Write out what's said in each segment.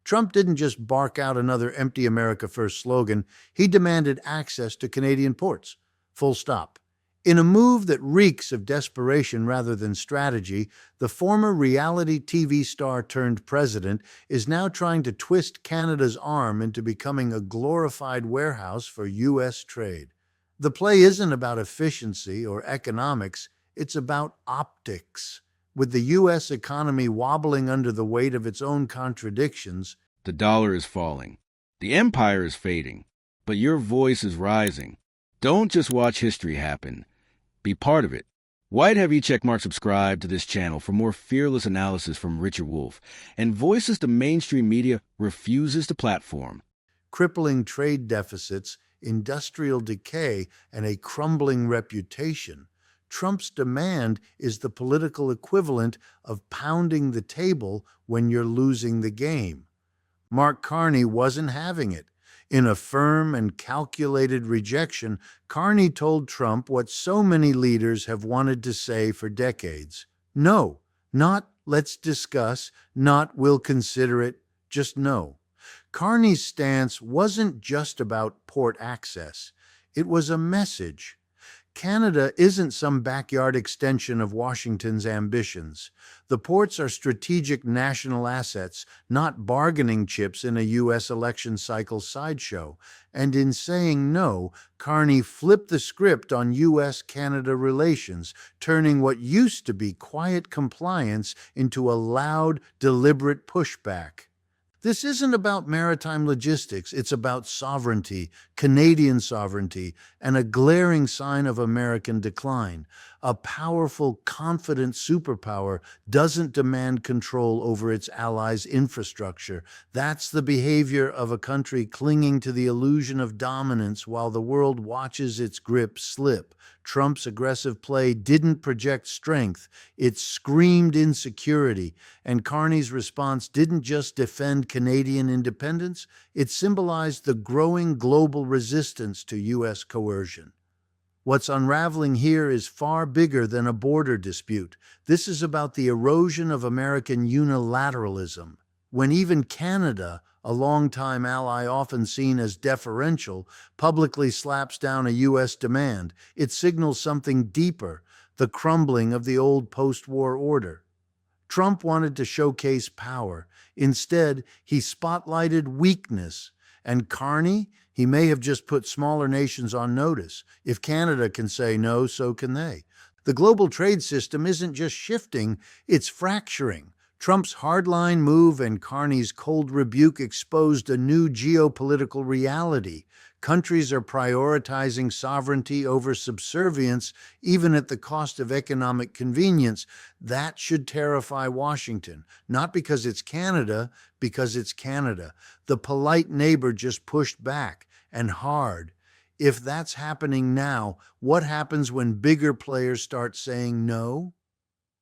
Trump didn't just bark out another empty America First slogan, he demanded access to Canadian ports. Full stop. In a move that reeks of desperation rather than strategy, the former reality TV star turned president is now trying to twist Canada's arm into becoming a glorified warehouse for U.S. trade. The play isn't about efficiency or economics, it's about optics. With the U.S. economy wobbling under the weight of its own contradictions, The dollar is falling. The empire is fading. But your voice is rising. Don't just watch history happen. Be part of it. Why have you checkmark subscribe to this channel for more fearless analysis from Richard Wolff and voices the mainstream media refuses to platform? crippling trade deficits, industrial decay, and a crumbling reputation, Trump's demand is the political equivalent of pounding the table when you're losing the game. Mark Carney wasn't having it. In a firm and calculated rejection, Carney told Trump what so many leaders have wanted to say for decades. No, not let's discuss, not we'll consider it, just no. Carney's stance wasn't just about port access. It was a message. Canada isn't some backyard extension of Washington's ambitions. The ports are strategic national assets, not bargaining chips in a U.S. election cycle sideshow. And in saying no, Carney flipped the script on U.S.-Canada relations, turning what used to be quiet compliance into a loud, deliberate pushback. This isn't about maritime logistics, it's about sovereignty, Canadian sovereignty, and a glaring sign of American decline. A powerful, confident superpower doesn't demand control over its allies' infrastructure. That's the behavior of a country clinging to the illusion of dominance while the world watches its grip slip. Trump's aggressive play didn't project strength, it screamed insecurity, and Carney's response didn't just defend Canadian independence, it symbolized the growing global resistance to U.S. coercion. What's unraveling here is far bigger than a border dispute. This is about the erosion of American unilateralism. When even Canada, a longtime ally often seen as deferential, publicly slaps down a U.S. demand, it signals something deeper, the crumbling of the old post-war order. Trump wanted to showcase power. Instead, he spotlighted weakness. And Carney, he may have just put smaller nations on notice. If Canada can say no, so can they. The global trade system isn't just shifting, it's fracturing. Trump's hardline move and Carney's cold rebuke exposed a new geopolitical reality. Countries are prioritizing sovereignty over subservience, even at the cost of economic convenience. That should terrify Washington, not because it's Canada, because it's Canada. The polite neighbor just pushed back, and hard. If that's happening now, what happens when bigger players start saying no?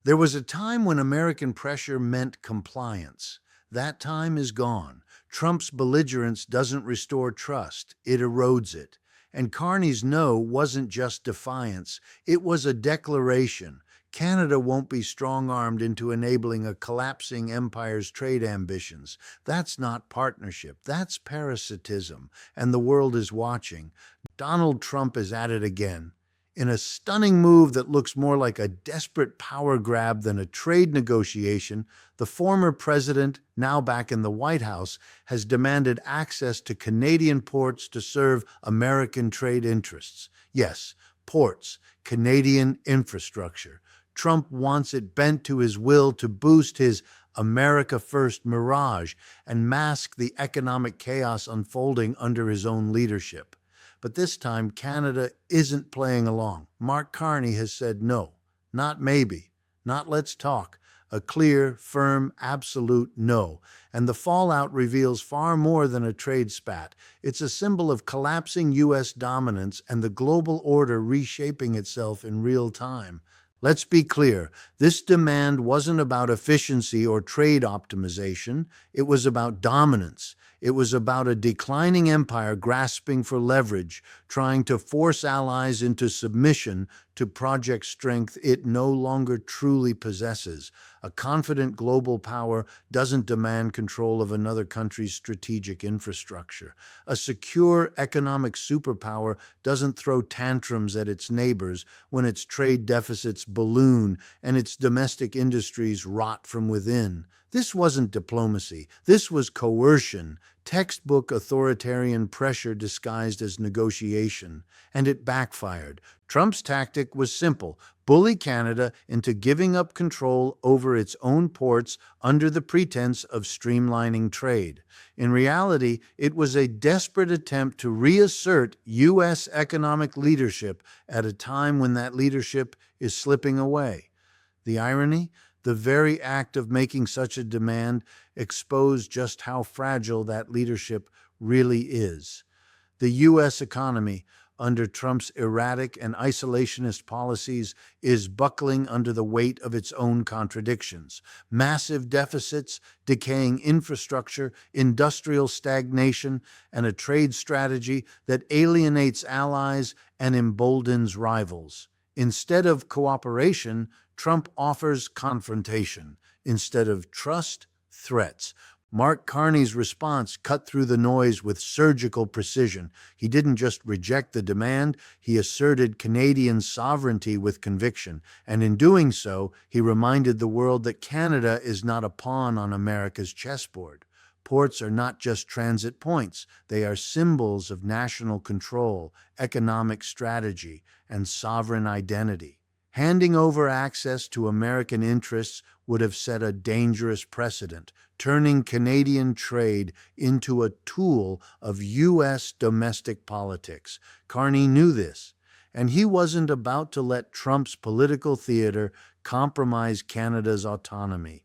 There was a time when American pressure meant compliance. That time is gone. Trump's belligerence doesn't restore trust, it erodes it. And Carney's no wasn't just defiance, it was a declaration. Canada won't be strong-armed into enabling a collapsing empire's trade ambitions. That's not partnership, that's parasitism, and the world is watching. Donald Trump is at it again. In a stunning move that looks more like a desperate power grab than a trade negotiation, the former president, now back in the White House, has demanded access to Canadian ports to serve American trade interests. Yes, ports, Canadian infrastructure. Trump wants it bent to his will to boost his America First mirage and mask the economic chaos unfolding under his own leadership. But this time, Canada isn't playing along. Mark Carney has said no, not maybe, not let's talk, a clear, firm, absolute no. And the fallout reveals far more than a trade spat. It's a symbol of collapsing U.S. dominance and the global order reshaping itself in real time. Let's be clear, this demand wasn't about efficiency or trade optimization. It was about dominance. It was about a declining empire grasping for leverage, trying to force allies into submission to project strength it no longer truly possesses. A confident global power doesn't demand control of another country's strategic infrastructure. A secure economic superpower doesn't throw tantrums at its neighbors when its trade deficits balloon and its domestic industries rot from within. This wasn't diplomacy. This was coercion, textbook authoritarian pressure disguised as negotiation, and it backfired. Trump's tactic was simple: bully Canada into giving up control over its own ports under the pretense of streamlining trade. In reality, it was a desperate attempt to reassert U.S. economic leadership at a time when that leadership is slipping away. The irony? The very act of making such a demand exposed just how fragile that leadership really is. The U.S. economy, under Trump's erratic and isolationist policies, is buckling under the weight of its own contradictions. Massive deficits, decaying infrastructure, industrial stagnation, and a trade strategy that alienates allies and emboldens rivals. Instead of cooperation, Trump offers confrontation. Instead of trust, threats. Mark Carney's response cut through the noise with surgical precision. He didn't just reject the demand, he asserted Canadian sovereignty with conviction. And in doing so, he reminded the world that Canada is not a pawn on America's chessboard. Ports are not just transit points. They are symbols of national control, economic strategy, and sovereign identity. Handing over access to American interests would have set a dangerous precedent, turning Canadian trade into a tool of U.S. domestic politics. Carney knew this, and he wasn't about to let Trump's political theater compromise Canada's autonomy.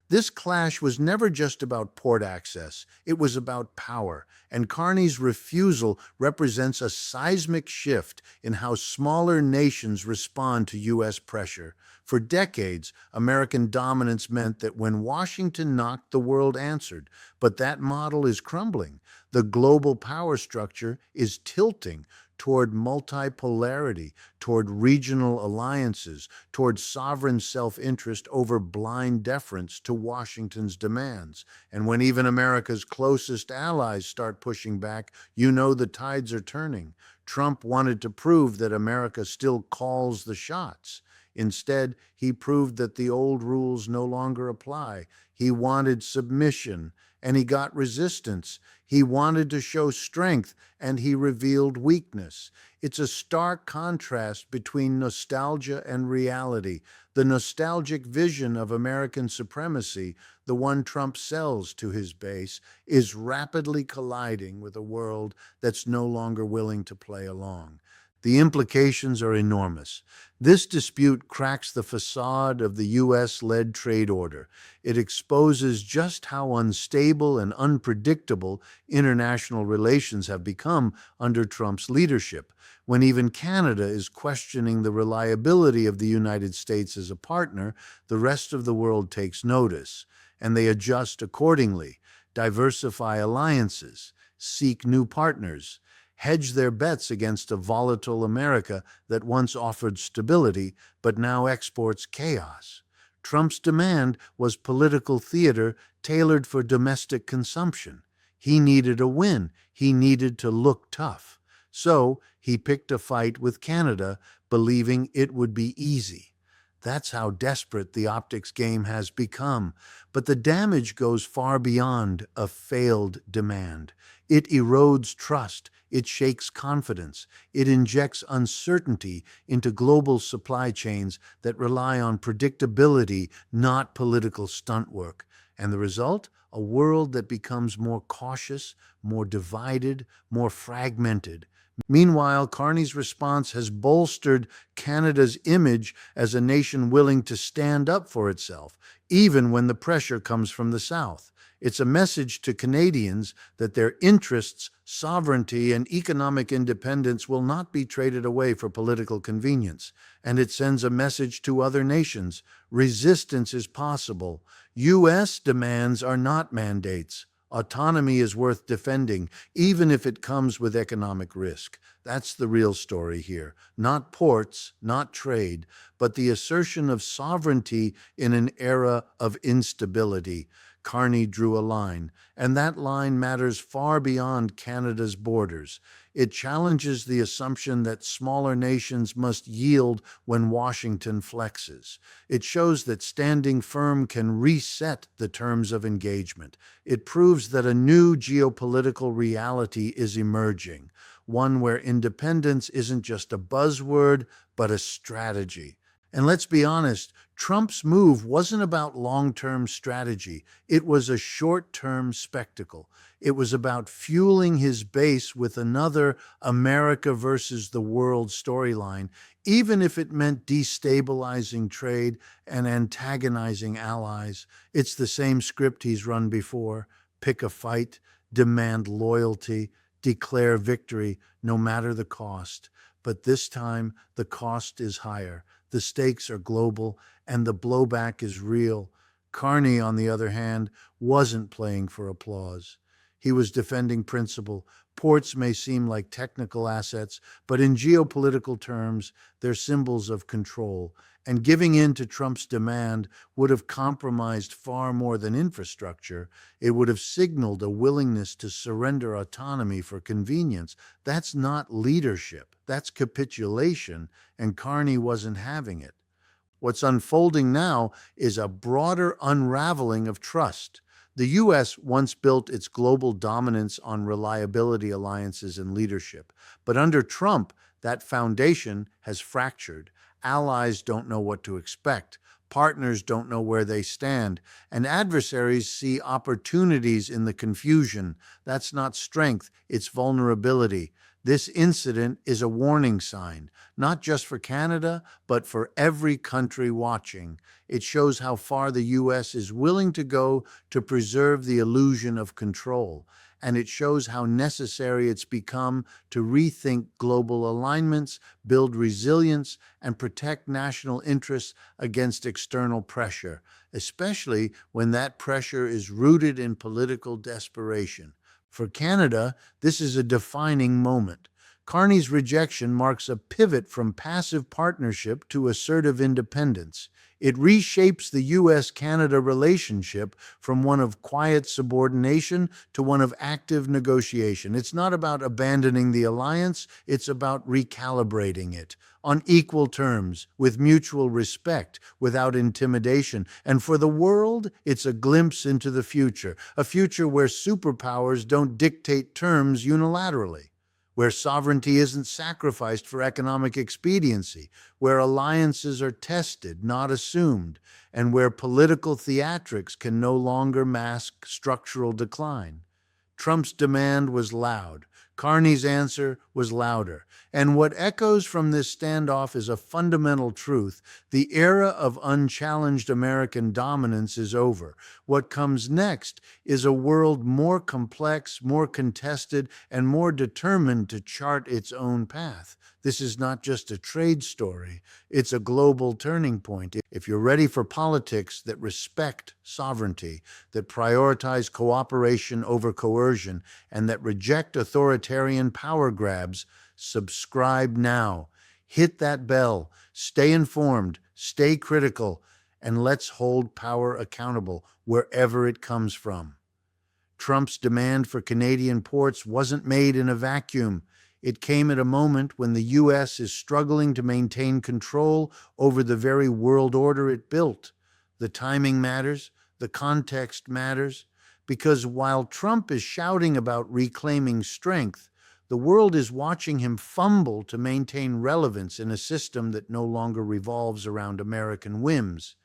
This clash was never just about port access, it was about power, and Carney's refusal represents a seismic shift in how smaller nations respond to U.S. pressure. For decades, American dominance meant that when Washington knocked, the world answered. But that model is crumbling. The global power structure is tilting toward multipolarity, toward regional alliances, toward sovereign self-interest over blind deference to Washington's demands. And when even America's closest allies start pushing back, you know the tides are turning. Trump wanted to prove that America still calls the shots. Instead, he proved that the old rules no longer apply. He wanted submission, and he got resistance. He wanted to show strength, and he revealed weakness. It's a stark contrast between nostalgia and reality. The nostalgic vision of American supremacy, the one Trump sells to his base, is rapidly colliding with a world that's no longer willing to play along. The implications are enormous. This dispute cracks the facade of the U.S.-led trade order. It exposes just how unstable and unpredictable international relations have become under Trump's leadership. When even Canada is questioning the reliability of the United States as a partner, the rest of the world takes notice, and they adjust accordingly, diversify alliances, seek new partners, hedge their bets against a volatile America that once offered stability but now exports chaos. Trump's demand was political theater tailored for domestic consumption. He needed a win. He needed to look tough. So he picked a fight with Canada, believing it would be easy. That's how desperate the optics game has become. But the damage goes far beyond a failed demand. It erodes trust. It shakes confidence. It injects uncertainty into global supply chains that rely on predictability, not political stunt work. And the result? A world that becomes more cautious, more divided, more fragmented. Meanwhile, Carney's response has bolstered Canada's image as a nation willing to stand up for itself, even when the pressure comes from the South. It's a message to Canadians that their interests, sovereignty, and economic independence will not be traded away for political convenience. And it sends a message to other nations. Resistance is possible. U.S. demands are not mandates. Autonomy is worth defending, even if it comes with economic risk. That's the real story here. Not ports, not trade, but the assertion of sovereignty in an era of instability. Carney drew a line, and that line matters far beyond Canada's borders. It challenges the assumption that smaller nations must yield when Washington flexes. It shows that standing firm can reset the terms of engagement. It proves that a new geopolitical reality is emerging, one where independence isn't just a buzzword, but a strategy. And let's be honest, Trump's move wasn't about long-term strategy. It was a short-term spectacle. It was about fueling his base with another America versus the world storyline, even if it meant destabilizing trade and antagonizing allies. It's the same script he's run before. Pick a fight, demand loyalty, declare victory, no matter the cost. But this time, the cost is higher. The stakes are global, and the blowback is real. Carney, on the other hand, wasn't playing for applause. He was defending principle. Ports may seem like technical assets, but in geopolitical terms, they're symbols of control. And giving in to Trump's demand would have compromised far more than infrastructure. It would have signaled a willingness to surrender autonomy for convenience. That's not leadership. That's capitulation, and Carney wasn't having it. What's unfolding now is a broader unraveling of trust. The U.S. once built its global dominance on reliability, alliances, and leadership. But under Trump, that foundation has fractured. Allies don't know what to expect. Partners don't know where they stand. And adversaries see opportunities in the confusion. That's not strength, it's vulnerability. This incident is a warning sign, not just for Canada, but for every country watching. It shows how far the U.S. is willing to go to preserve the illusion of control. And it shows how necessary it's become to rethink global alignments, build resilience, and protect national interests against external pressure, especially when that pressure is rooted in political desperation. For Canada, this is a defining moment. Carney's rejection marks a pivot from passive partnership to assertive independence. It reshapes the U.S.-Canada relationship from one of quiet subordination to one of active negotiation. It's not about abandoning the alliance, it's about recalibrating it on equal terms, with mutual respect, without intimidation. And for the world, it's a glimpse into the future, a future where superpowers don't dictate terms unilaterally, where sovereignty isn't sacrificed for economic expediency, where alliances are tested, not assumed, and where political theatrics can no longer mask structural decline. Trump's demand was loud. Carney's answer was louder. And what echoes from this standoff is a fundamental truth. The era of unchallenged American dominance is over. What comes next is a world more complex, more contested, and more determined to chart its own path. This is not just a trade story, it's a global turning point. If you're ready for politics that respect sovereignty, that prioritize cooperation over coercion, and that reject authoritarian power grabs, subscribe now. Hit that bell, stay informed, stay critical, and let's hold power accountable wherever it comes from. Trump's demand for Canadian ports wasn't made in a vacuum. It came at a moment when the U.S. is struggling to maintain control over the very world order it built. The timing matters, the context matters, because while Trump is shouting about reclaiming strength, the world is watching him fumble to maintain relevance in a system that no longer revolves around American whims.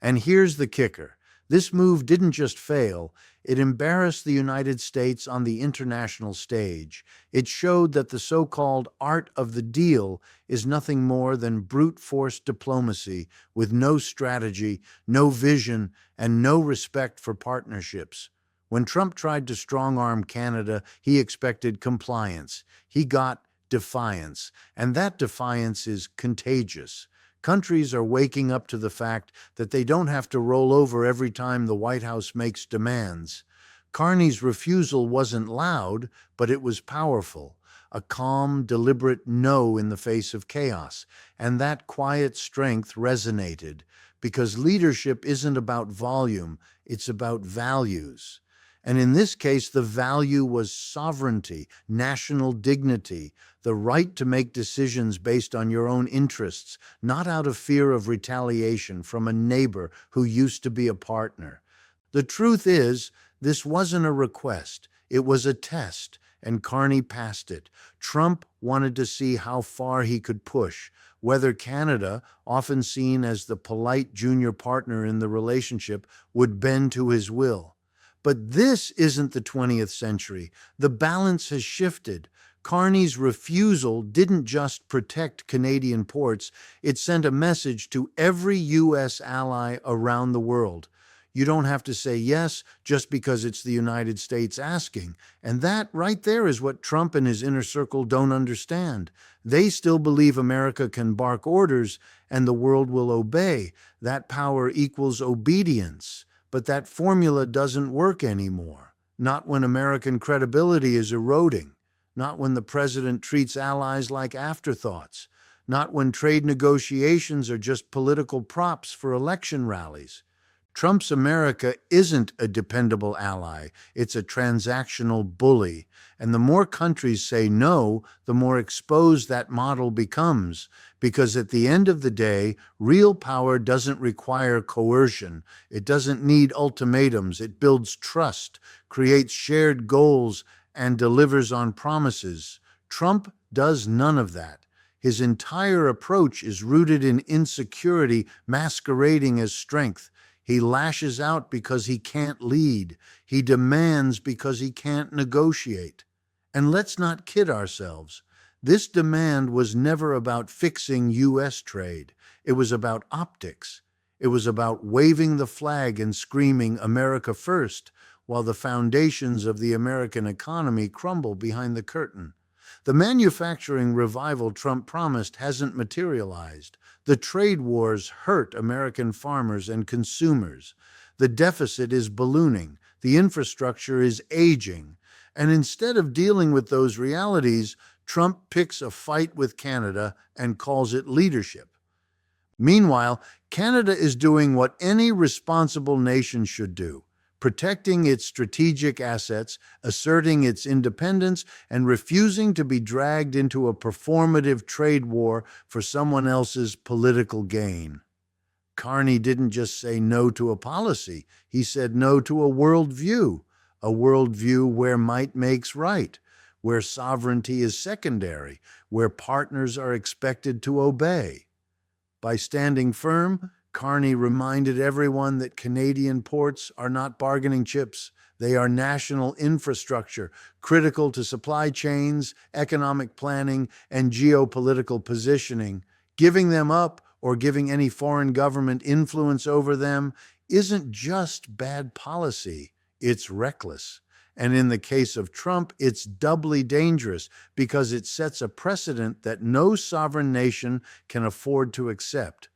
And here's the kicker. This move didn't just fail, it embarrassed the United States on the international stage. It showed that the so-called art of the deal is nothing more than brute force diplomacy with no strategy, no vision, and no respect for partnerships. When Trump tried to strong-arm Canada, he expected compliance. He got defiance, and that defiance is contagious. Countries are waking up to the fact that they don't have to roll over every time the White House makes demands. Carney's refusal wasn't loud, but it was powerful. A calm, deliberate no in the face of chaos. And that quiet strength resonated, because leadership isn't about volume, it's about values. And in this case, the value was sovereignty, national dignity, the right to make decisions based on your own interests, not out of fear of retaliation from a neighbor who used to be a partner. The truth is, this wasn't a request, it was a test, and Carney passed it. Trump wanted to see how far he could push, whether Canada, often seen as the polite junior partner in the relationship, would bend to his will. But this isn't the 20th century. The balance has shifted. Carney's refusal didn't just protect Canadian ports, it sent a message to every U.S. ally around the world. You don't have to say yes just because it's the United States asking. And that right there is what Trump and his inner circle don't understand. They still believe America can bark orders and the world will obey. That power equals obedience. But that formula doesn't work anymore. Not when American credibility is eroding. Not when the president treats allies like afterthoughts. Not when trade negotiations are just political props for election rallies. Trump's America isn't a dependable ally, it's a transactional bully. And the more countries say no, the more exposed that model becomes. Because at the end of the day, real power doesn't require coercion. It doesn't need ultimatums. It builds trust, creates shared goals, and delivers on promises. Trump does none of that. His entire approach is rooted in insecurity masquerading as strength. He lashes out because he can't lead. He demands because he can't negotiate. And let's not kid ourselves. This demand was never about fixing U.S. trade. It was about optics. It was about waving the flag and screaming America first, while the foundations of the American economy crumble behind the curtain. The manufacturing revival Trump promised hasn't materialized. The trade wars hurt American farmers and consumers. The deficit is ballooning. The infrastructure is aging. And instead of dealing with those realities, Trump picks a fight with Canada and calls it leadership. Meanwhile, Canada is doing what any responsible nation should do: protecting its strategic assets, asserting its independence, and refusing to be dragged into a performative trade war for someone else's political gain. Carney didn't just say no to a policy, he said no to a worldview where might makes right, where sovereignty is secondary, where partners are expected to obey. By standing firm, Carney reminded everyone that Canadian ports are not bargaining chips. They are national infrastructure, critical to supply chains, economic planning, and geopolitical positioning. Giving them up or giving any foreign government influence over them isn't just bad policy, it's reckless. And in the case of Trump, it's doubly dangerous because it sets a precedent that no sovereign nation can afford to accept.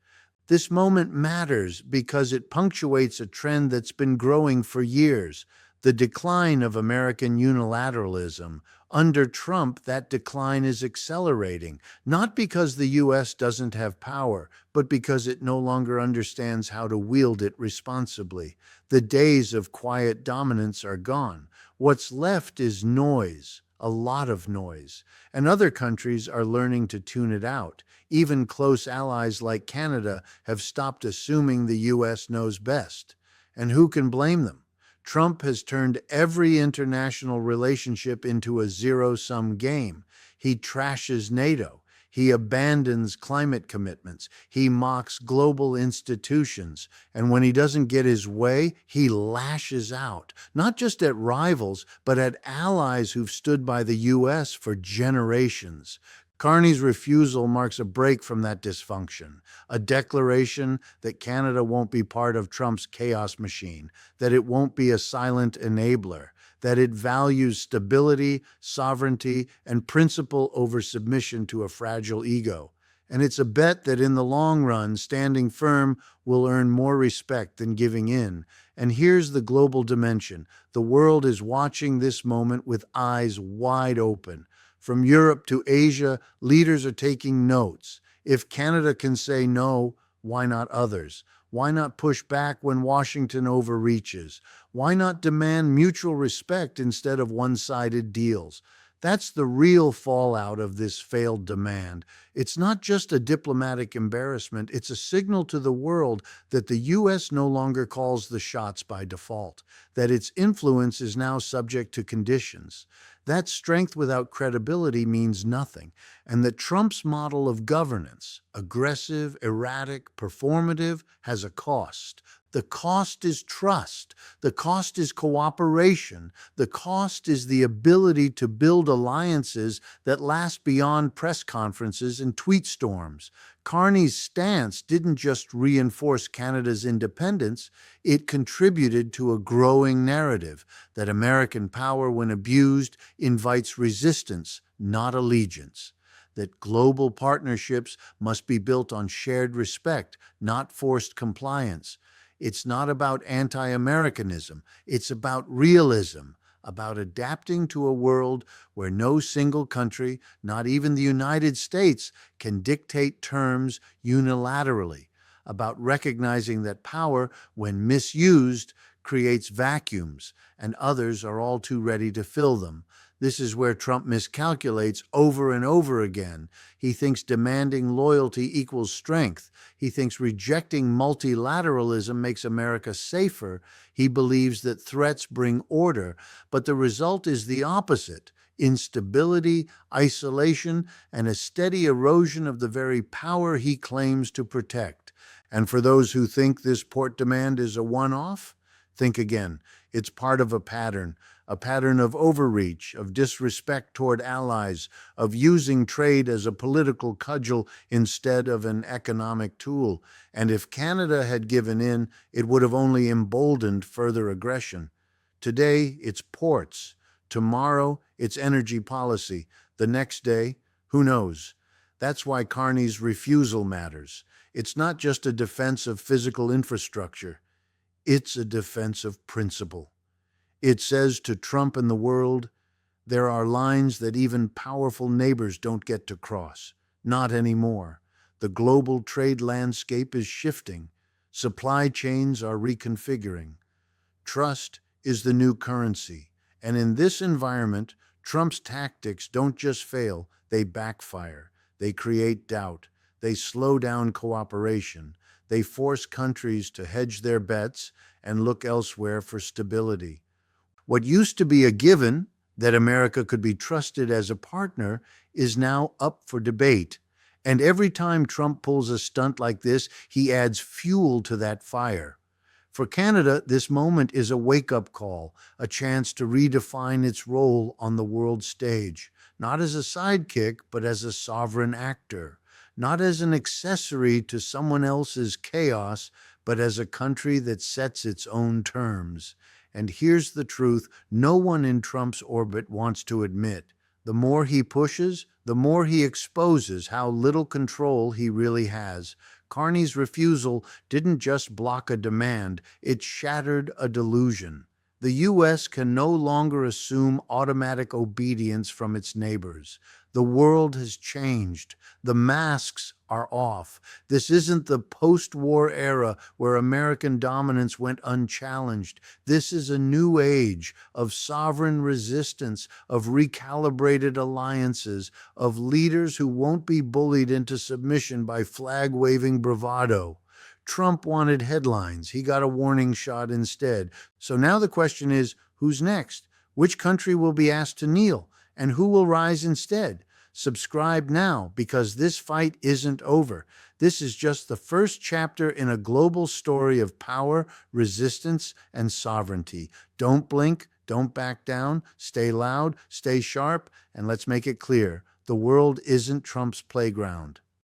This moment matters because it punctuates a trend that's been growing for years: the decline of American unilateralism. Under Trump, that decline is accelerating, not because the U.S. doesn't have power, but because it no longer understands how to wield it responsibly. The days of quiet dominance are gone. What's left is noise, a lot of noise, and other countries are learning to tune it out. Even close allies like Canada have stopped assuming the U.S. knows best. And who can blame them? Trump has turned every international relationship into a zero-sum game. He trashes NATO. He abandons climate commitments. He mocks global institutions. And when he doesn't get his way, he lashes out, not just at rivals, but at allies who've stood by the U.S. for generations. Carney's refusal marks a break from that dysfunction, a declaration that Canada won't be part of Trump's chaos machine, that it won't be a silent enabler, that it values stability, sovereignty, and principle over submission to a fragile ego. And it's a bet that in the long run, standing firm will earn more respect than giving in. And here's the global dimension. The world is watching this moment with eyes wide open. From Europe to Asia, leaders are taking notes. If Canada can say no, why not others? Why not push back when Washington overreaches? Why not demand mutual respect instead of one-sided deals? That's the real fallout of this failed demand. It's not just a diplomatic embarrassment, it's a signal to the world that the U.S. no longer calls the shots by default, that its influence is now subject to conditions. That strength without credibility means nothing, and that Trump's model of governance, aggressive, erratic, performative, has a cost. The cost is trust. The cost is cooperation. The cost is the ability to build alliances that last beyond press conferences and tweet storms. Carney's stance didn't just reinforce Canada's independence, it contributed to a growing narrative that American power, when abused, invites resistance, not allegiance. That global partnerships must be built on shared respect, not forced compliance. It's not about anti-Americanism, it's about realism, about adapting to a world where no single country, not even the United States, can dictate terms unilaterally, about recognizing that power, when misused, creates vacuums, and others are all too ready to fill them. This is where Trump miscalculates over and over again. He thinks demanding loyalty equals strength. He thinks rejecting multilateralism makes America safer. He believes that threats bring order, but the result is the opposite: instability, isolation, and a steady erosion of the very power he claims to protect. And for those who think this port demand is a one-off, think again. It's part of a pattern of overreach, of disrespect toward allies, of using trade as a political cudgel instead of an economic tool. And if Canada had given in, it would have only emboldened further aggression. Today, it's ports. Tomorrow, it's energy policy. The next day, who knows? That's why Carney's refusal matters. It's not just a defense of physical infrastructure. It's a defense of principle. It says to Trump and the world, there are lines that even powerful neighbors don't get to cross. Not anymore. The global trade landscape is shifting. Supply chains are reconfiguring. Trust is the new currency. And in this environment, Trump's tactics don't just fail, they backfire. They create doubt. They slow down cooperation. They force countries to hedge their bets and look elsewhere for stability. What used to be a given, that America could be trusted as a partner, is now up for debate. And every time Trump pulls a stunt like this, he adds fuel to that fire. For Canada, this moment is a wake-up call, a chance to redefine its role on the world stage, not as a sidekick, but as a sovereign actor, not as an accessory to someone else's chaos, but as a country that sets its own terms. And here's the truth no one in Trump's orbit wants to admit. The more he pushes, the more he exposes how little control he really has. Carney's refusal didn't just block a demand, it shattered a delusion. The U.S. can no longer assume automatic obedience from its neighbors. The world has changed. The masks are off. This isn't the post-war era where American dominance went unchallenged. This is a new age of sovereign resistance, of recalibrated alliances, of leaders who won't be bullied into submission by flag-waving bravado. Trump wanted headlines. He got a warning shot instead. So now the question is, who's next? Which country will be asked to kneel? And who will rise instead? Subscribe now, because this fight isn't over. This is just the first chapter in a global story of power, resistance, and sovereignty. Don't blink, don't back down, stay loud, stay sharp, and let's make it clear, the world isn't Trump's playground.